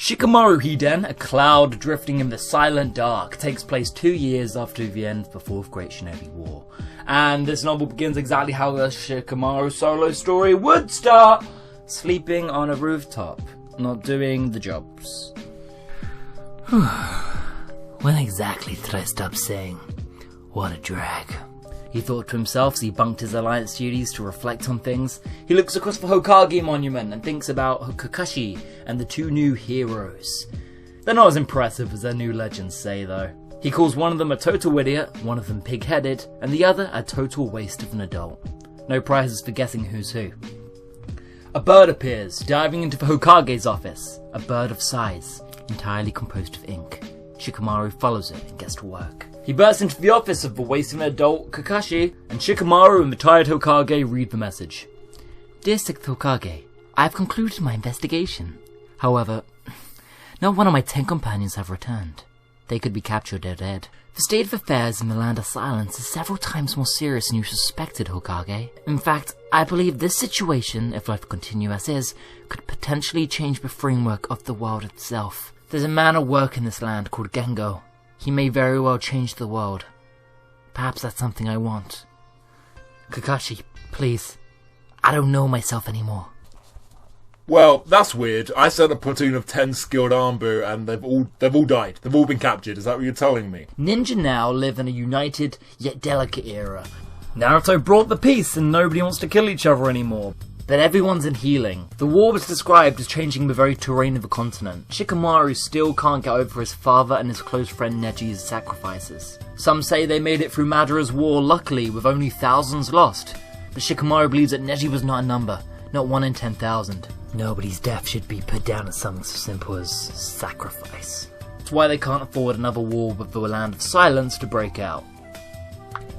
Shikamaru HIDEN, a cloud drifting in the silent dark, takes place 2 years after the end of the Fourth Great Shinobi War. And this novel begins exactly how the Shikamaru solo story would start, sleeping on a rooftop, not doing the jobs. When exactly did I stop saying, what a drag? He thought to himself as he bunked his alliance duties to reflect on things. He looks across the Hokage monument and thinks about Kakashi and the 2 new heroes. They're not as impressive as their new legends say though. He calls one of them a total idiot, one of them pig-headed, and the other a total waste of an adult. No prizes for guessing who's who. A bird appears, diving into the Hokage's office. A bird of size, entirely composed of ink. Shikamaru follows it and gets to work. He bursts into the office of the wasting adult Kakashi, and Shikamaru and the tired Hokage read the message. Dear 6th Hokage, I have concluded my investigation. However, not one of my 10 companions have returned. They could be captured or dead. The state of affairs in the Land of Silence is several times more serious than you suspected, Hokage. In fact, I believe this situation, if life continue as is, could potentially change the framework of the world itself. There's a man at work in this land called Gengo. He may very well change the world. Perhaps that's something I want. Kakashi, please. I don't know myself anymore. Well, that's weird. I sent a platoon of 10 skilled ANBU and they've all died. They've all been captured. Is that what you're telling me? Ninja now live in a united yet delicate era. Naruto brought the peace and nobody wants to kill each other anymore. But everyone's in healing. The war was described as changing the very terrain of the continent. Shikamaru still can't get over his father and his close friend Neji's sacrifices. Some say they made it through Madara's war luckily with only thousands lost. But Shikamaru believes that Neji was not a number, not 1 in 10,000. Nobody's death should be put down as something so simple as sacrifice. That's why they can't afford another war with the Land of Silence to break out.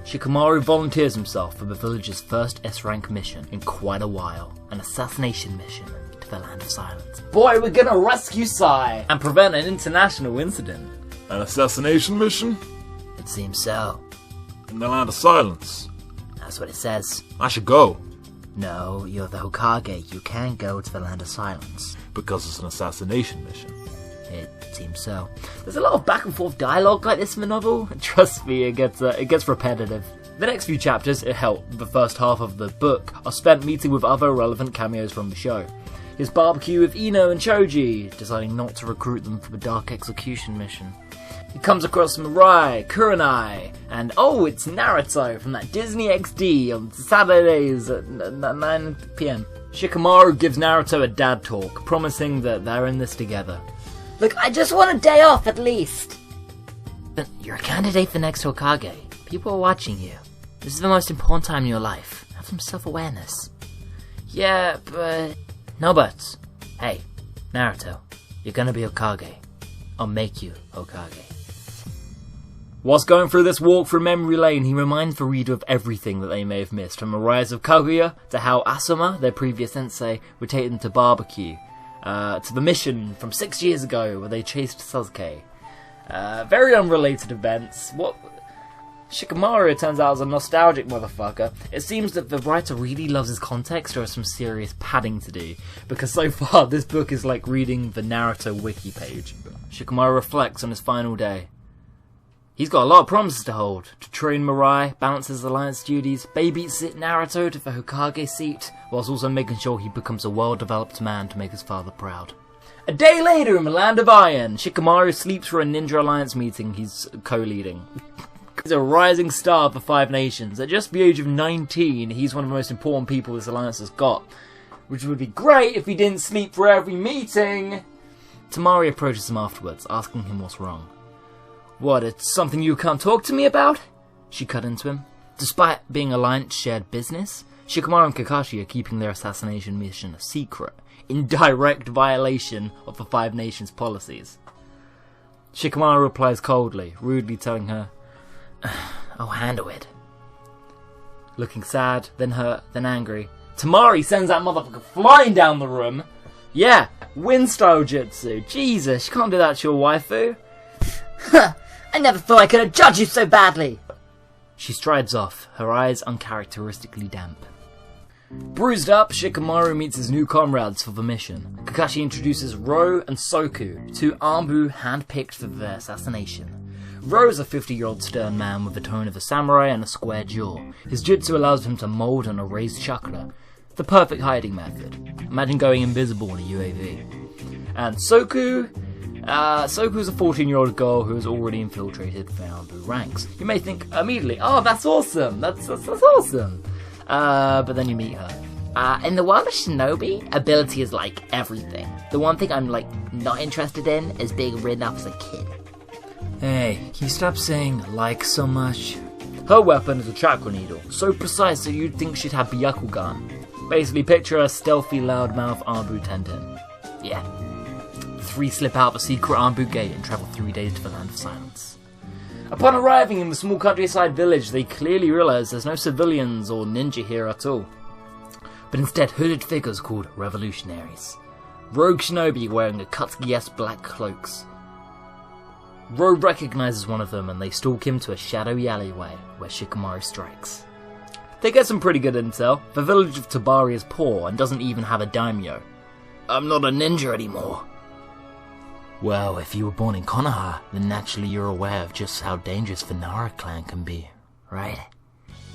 Shikamaru volunteers himself for the village's first S-rank mission in quite a while, an assassination mission to the Land of Silence. Boy, we're gonna rescue Sai and prevent an international incident. An assassination mission? It seems so. In the Land of Silence? That's what it says. I should go. No, you're the Hokage. You can't go to the Land of Silence. Because it's an assassination mission. It seems so. There's a lot of back and forth dialogue like this in the novel. Trust me, it gets repetitive. The next few chapters, the first half of the book, are spent meeting with other relevant cameos from the show. His barbecue with Ino and Choji, deciding not to recruit them for the Dark Execution mission. He comes across Mirai, Kurenai, and oh, it's Naruto from that Disney XD on Saturdays at 9 PM. Shikamaru gives Naruto a dad talk, promising that they're in this together. Look, I just want a day off at least. But you're a candidate for next Hokage. People are watching you. This is the most important time in your life. Have some self-awareness. Yeah, but... No buts. Hey, Naruto, you're gonna be Hokage. I'll make you Hokage. Whilst going through this walk through memory lane, he reminds the reader of everything that they may have missed, from the rise of Kaguya to how Asuma, their previous sensei, would take them to barbecue. To the mission from 6 years ago where they chased Sasuke. Very unrelated events. What Shikamaru, it turns out, is a nostalgic motherfucker. It seems that the writer really loves his context or has some serious padding to do, because so far this book is like reading the Naruto wiki page. Shikamaru reflects on his final day. He's got a lot of promises to hold. To train Mirai, balance his alliance duties, babysit Naruto to the Hokage seat, whilst also making sure he becomes a well-developed man to make his father proud. A day later in the Land of Iron, Shikamaru sleeps for a Ninja Alliance meeting he's co-leading. He's a rising star of the 5 Nations. At just the age of 19, he's one of the most important people this alliance has got. Which would be great if he didn't sleep for every meeting! Temari approaches him afterwards, asking him what's wrong. What, it's something you can't talk to me about? She cut into him. Despite being alliance shared business, Shikamaru and Kakashi are keeping their assassination mission a secret, in direct violation of the 5 Nations policies. Shikamaru replies coldly, rudely telling her, I'll handle it. Looking sad, then hurt, then angry, Temari sends that motherfucker flying down the room. Yeah, wind style jutsu. Jesus, you can't do that to your waifu. Huh, I never thought I could have judged you so badly. She strides off, her eyes uncharacteristically damp. Bruised up, Shikamaru meets his new comrades for the mission. Kakashi introduces Ro and Soku, two ANBU handpicked for their assassination. Ro is a 50-year-old stern man with the tone of a samurai and a square jaw. His jutsu allows him to mold and erase chakra. The perfect hiding method. Imagine going invisible in a UAV. And Soku is a 14-year-old girl who has already infiltrated the ANBU ranks. You may think immediately, oh, that's awesome, that's awesome. But then you meet her. In the world of Shinobi, ability is like everything. The one thing I'm not interested in is being ridden up as a kid. Hey, can you stop saying like so much? Her weapon is a chakra needle, so precise that you'd think she'd have Byakugan. Basically, picture a stealthy, loudmouth ANBU Tenten. Yeah. The three slip out the secret ANBU gate and travel 3 days to the Land of Silence. Upon arriving in the small countryside village, they clearly realise there's no civilians or ninja here at all, but instead hooded figures called revolutionaries. Rogue shinobi wearing Akatsuki-esque black cloaks. Ro recognises one of them and they stalk him to a shadowy alleyway where Shikamaru strikes. They get some pretty good intel. The village of Tabari is poor and doesn't even have a daimyo. I'm not a ninja anymore. Well, if you were born in Konoha, then naturally you're aware of just how dangerous the Nara clan can be, right?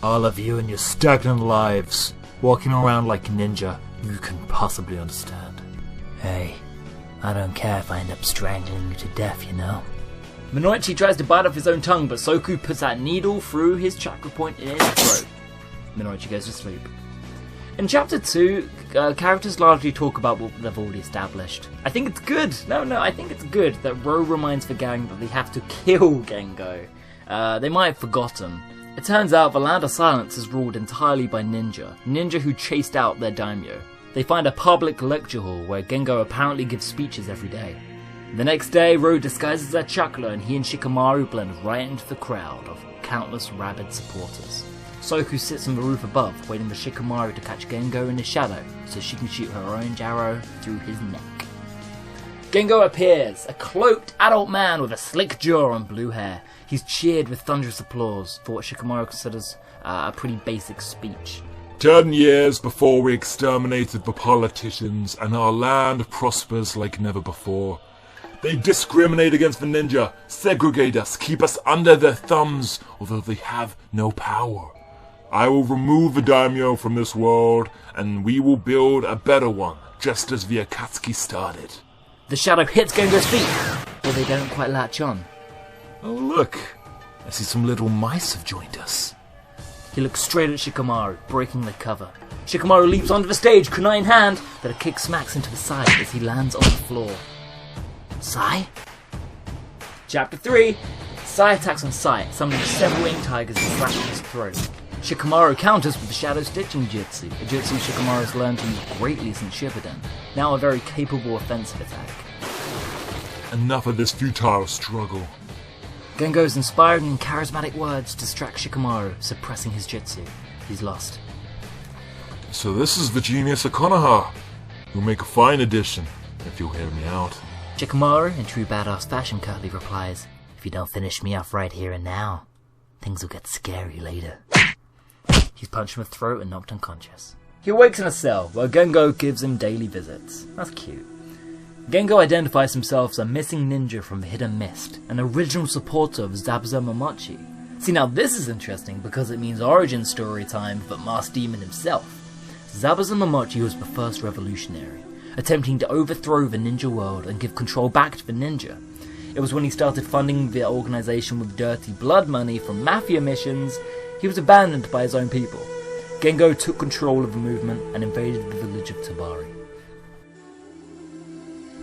All of you and your stagnant lives, walking around like a ninja, you can possibly understand. Hey, I don't care if I end up strangling you to death, you know? Minoichi tries to bite off his own tongue, but Soku puts that needle through his chakra point in his throat. Minoichi goes to sleep. In Chapter 2, characters largely talk about what they've already established. I think it's good. I think it's good that Ro reminds the gang that they have to kill Gengo. They might have forgotten. It turns out the Land of Silence is ruled entirely by ninja who chased out their daimyo. They find a public lecture hall where Gengo apparently gives speeches every day. The next day, Ro disguises their chakra and he and Shikamaru blend right into the crowd of countless rabid supporters. Soku sits on the roof above, waiting for Shikamaru to catch Gengo in the shadow so she can shoot her orange arrow through his neck. Gengo appears, a cloaked adult man with a slick jaw and blue hair. He's cheered with thunderous applause for what Shikamaru considers a pretty basic speech. 10 years before we exterminated the politicians and our land prospers like never before. They discriminate against the ninja, segregate us, keep us under their thumbs, although they have no power. I will remove the daimyo from this world, and we will build a better one, just as the Akatsuki started. The shadow hits Gengo's feet, but they don't quite latch on. Oh look, I see some little mice have joined us. He looks straight at Shikamaru, breaking the cover. Shikamaru leaps onto the stage, kunai in hand, but a kick smacks into the side as he lands on the floor. Sai? Chapter 3. Sai attacks on Sai, summoning several ink tigers and slashing his throat. Shikamaru counters with the Shadow Stitching Jutsu, a jutsu Shikamaru has learned to use greatly since HIDEN, now a very capable offensive attack. Enough of this futile struggle. Gengo's inspiring and charismatic words distract Shikamaru, suppressing his jutsu. He's lost. So this is the genius of Konoha. You'll make a fine addition, if you'll hear me out. Shikamaru, in true badass fashion, curtly replies, "If you don't finish me off right here and now, things will get scary later." He's punched in the throat and knocked unconscious. He awakes in a cell, where Gengo gives him daily visits. That's cute. Gengo identifies himself as a missing ninja from the Hidden Mist, an original supporter of Zabuza Momochi. See, now this is interesting because it means origin story time for Masked Demon himself. Zabuza Momochi was the first revolutionary, attempting to overthrow the ninja world and give control back to the ninja. It was when he started funding the organization with dirty blood money from mafia missions, he was abandoned by his own people. Gengo took control of the movement and invaded the village of Tabari.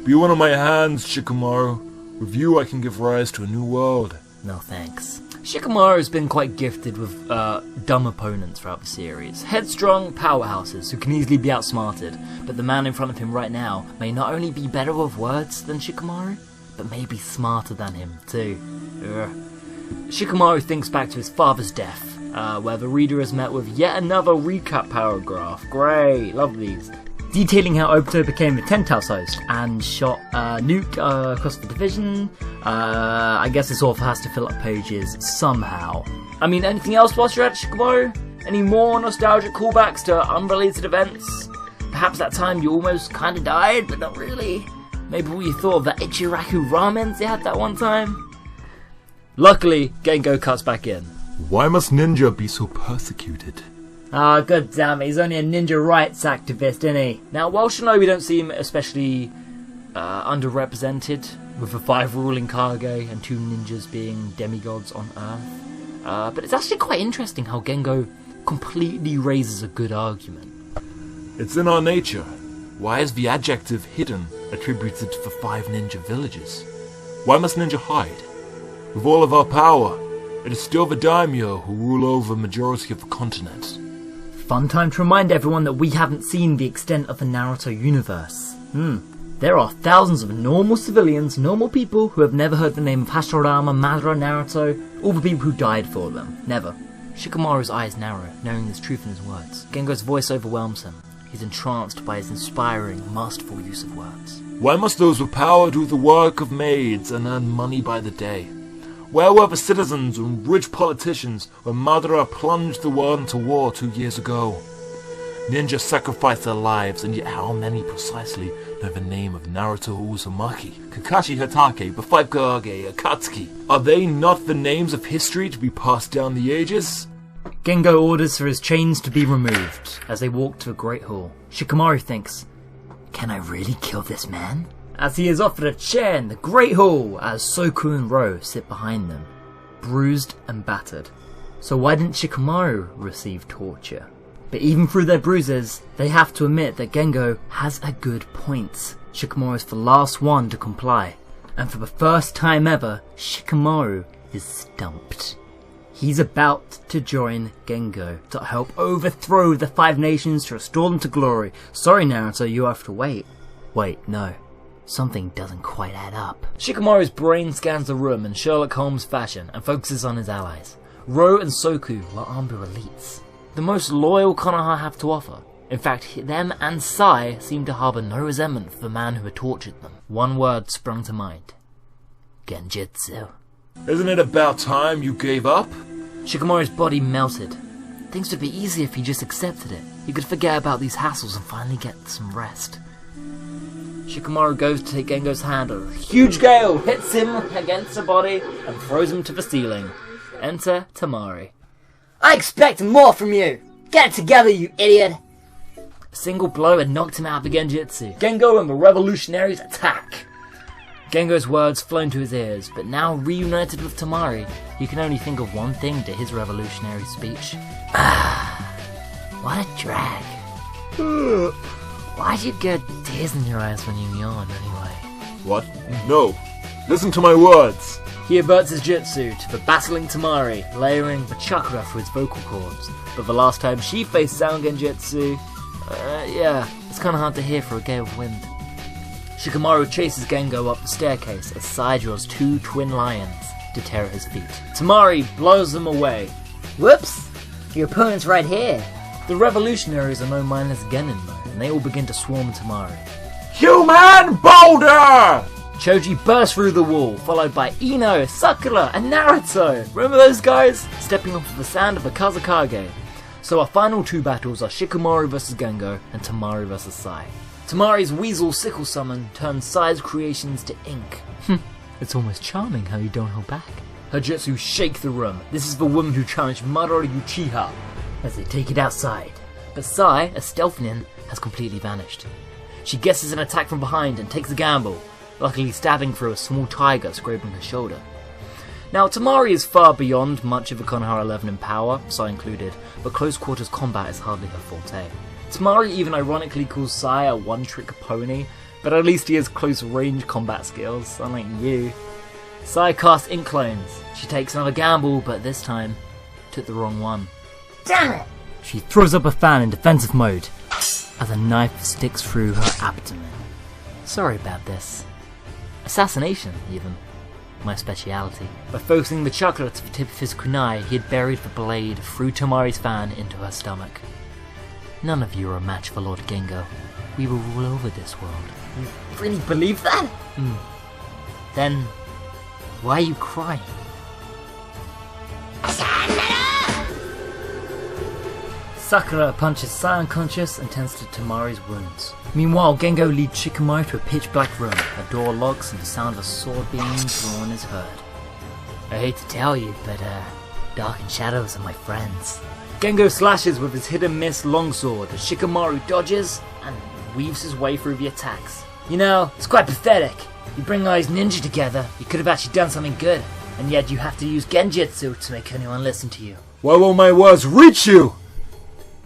Be one of my hands, Shikamaru. With you I can give rise to a new world. No thanks. Shikamaru has been quite gifted with dumb opponents throughout the series. Headstrong powerhouses who can easily be outsmarted, but the man in front of him right now may not only be better with words than Shikamaru, but may be smarter than him too. Shikamaru thinks back to his father's death, where the reader is met with yet another recap paragraph. Great, love these. Detailing how Obito became the 10th house host and shot Nuke across the division. I guess this author has to fill up pages somehow. I mean, anything else whilst you're at Shikamaru? Any more nostalgic callbacks to unrelated events? Perhaps that time you almost kinda died, but not really. Maybe you thought of that Ichiraku ramens you had that one time? Luckily, Gengo cuts back in. Why must ninja be so persecuted? Ah, god damn it, he's only a ninja rights activist, isn't he? Now, while Shinobi don't seem especially underrepresented, with the 5 ruling Kage and 2 ninjas being demigods on Earth, but it's actually quite interesting how Gengo completely raises a good argument. It's in our nature. Why is the adjective hidden attributed to the 5 ninja villages? Why must ninja hide? With all of our power, it is still the daimyo who rule over the majority of the continent. Fun time to remind everyone that we haven't seen the extent of the Naruto universe. There are thousands of normal civilians, normal people who have never heard the name of Hashirama, Madara, Naruto, all the people who died for them. Never. Shikamaru's eyes narrow, knowing there's truth in his words. Gengo's voice overwhelms him. He's entranced by his inspiring, masterful use of words. Why must those with power do the work of maids and earn money by the day? Where were the citizens and rich politicians when Madara plunged the world into war 2 years ago? Ninja sacrificed their lives, and yet how many precisely know the name of Naruto Uzumaki, Kakashi Hatake, the 5 Kage, Akatsuki? Are they not the names of history to be passed down the ages? Gengo orders for his chains to be removed as they walk to a great hall. Shikamaru thinks, can I really kill this man? As he is offered a chair in the great hall as Soku and Ro sit behind them, bruised and battered. So why didn't Shikamaru receive torture? But even through their bruises, they have to admit that Gengo has a good point. Shikamaru is the last one to comply, and for the first time ever, Shikamaru is stumped. He's about to join Gengo to help overthrow the 5 nations to restore them to glory. Sorry Naruto, you have to wait. Wait, no. Something doesn't quite add up. Shikamaru's brain scans the room in Sherlock Holmes fashion and focuses on his allies. Ro and Soku are ANBU elites, the most loyal Konoha have to offer. In fact, them and Sai seem to harbour no resentment for the man who had tortured them. One word sprung to mind. Genjutsu. Isn't it about time you gave up? Shikamaru's body melted. Things would be easier if he just accepted it. He could forget about these hassles and finally get some rest. Shikamaru goes to take Gengo's hand. A huge gale hits him against the body and throws him to the ceiling. Enter Temari. I expect more from you! Get it together, you idiot! A single blow had knocked him out of the Genjutsu. Gengo and the revolutionaries attack. Gengo's words flow into his ears, but now reunited with Temari, he can only think of one thing to his revolutionary speech. What a drag. Why'd you get tears in your eyes when you yawn, anyway? What? No. Listen to my words. He averts his jutsu to the battling Temari, layering the chakra through his vocal cords. But the last time she faced Sound Genjutsu, yeah, it's kinda hard to hear for a gale of wind. Shikamaru chases Gengo up the staircase as Sai draws 2 twin lions to tear at his feet. Temari blows them away. Whoops! Your opponent's right here. The revolutionaries are no mindless genin though, and they all begin to swarm Temari. Human boulder! Choji bursts through the wall, followed by Ino, Sakura, and Naruto. Remember those guys? Stepping off of the sand of the Kazakage. So our final 2 battles are Shikamaru vs Gengo and Temari vs Sai. Temari's weasel sickle summon turns Sai's creations to ink. It's almost charming how you don't hold back. Her jutsu shake the room. This is the woman who challenged Madara Uchiha as they take it outside. But Sai, a stealth nin, has completely vanished. She guesses an attack from behind and takes a gamble, luckily stabbing through a small tiger scraping her shoulder. Now, Temari is far beyond much of the Konoha 11 in power, Sai included, but close quarters combat is hardly her forte. Temari even ironically calls Sai a one-trick pony, but at least he has close-range combat skills, unlike you. Sai casts ink clones. She takes another gamble, but this time, took the wrong one. Damn it! She throws up a fan in defensive mode, as a knife sticks through her abdomen. Sorry about this. Assassination, even. My speciality. By focusing the chakra to the tip of his kunai, he had buried the blade through Temari's fan into her stomach. None of you are a match for Lord Gengo. We will rule over this world. You really believe that? Then, why are you crying? Sakura punches Sai unconscious and tends to Temari's wounds. Meanwhile, Gengo leads Shikamaru to a pitch-black room. A door locks and the sound of a sword being drawn is heard. I hate to tell you, but dark and shadows are my friends. Gengo slashes with his hidden mist longsword as Shikamaru dodges and weaves his way through the attacks. You know, it's quite pathetic. You bring all these ninja together, you could have actually done something good, and yet you have to use genjutsu to make anyone listen to you. Why won't my words reach you?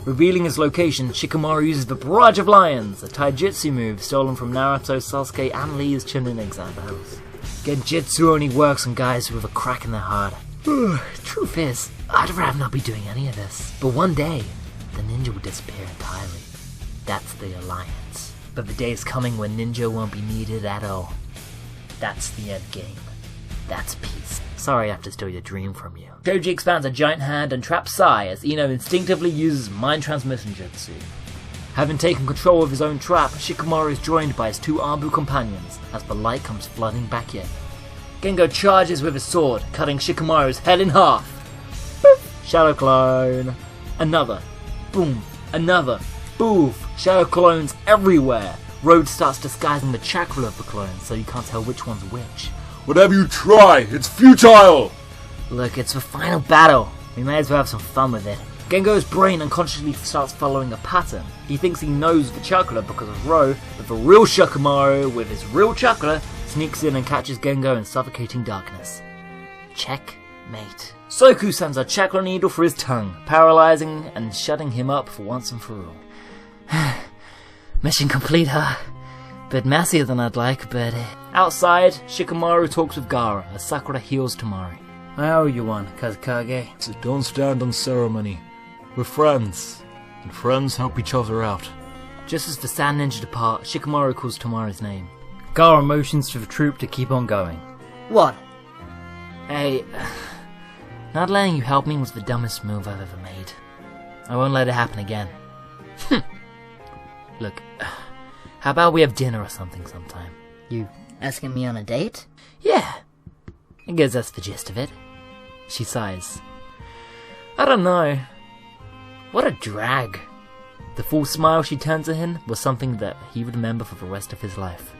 Revealing his location, Shikamaru uses the Barrage of Lions, a taijutsu move stolen from Naruto, Sasuke, and Lee's Chunin examples. Genjutsu only works on guys with a crack in their heart. Truth is, I'd rather not be doing any of this. But one day, the ninja will disappear entirely. That's the alliance. But the day is coming when ninja won't be needed at all. That's the end game. That's peace. Sorry I have to steal your dream from you. Shoji expands a giant hand and traps Sai as Ino instinctively uses mind transmission jutsu. Having taken control of his own trap, Shikamaru is joined by his two ANBU companions as the light comes flooding back in. Gengo charges with his sword, cutting Shikamaru's head in half. Boof. Shadow clone. Another. Boom. Another. Boof. Shadow clones everywhere. Road starts disguising the chakra of the clones so you can't tell which one's which. Whatever you try, it's futile! Look, it's the final battle. We may as well have some fun with it. Gengo's brain unconsciously starts following a pattern. He thinks he knows the chakra because of Ro, but the real Shikamaru, with his real chakra, sneaks in and catches Gengo in suffocating darkness. Checkmate. Soku sends a chakra needle for his tongue, paralyzing and shutting him up for once and for all. Mission complete, huh? Bit messier than I'd like, but... Outside, Shikamaru talks with Gaara as Sakura heals Temari. I owe you one, Kazekage. So don't stand on ceremony. We're friends, and friends help each other out. Just as the Sand Ninja depart, Shikamaru calls Temari's name. Gaara motions to the troop to keep on going. What? Hey, not letting you help me was the dumbest move I've ever made. I won't let it happen again. Look, how about we have dinner or something sometime? You asking me on a date? Yeah, I guess that's the gist of it. She sighs. I don't know. What a drag. The full smile she turned to him was something that he would remember for the rest of his life.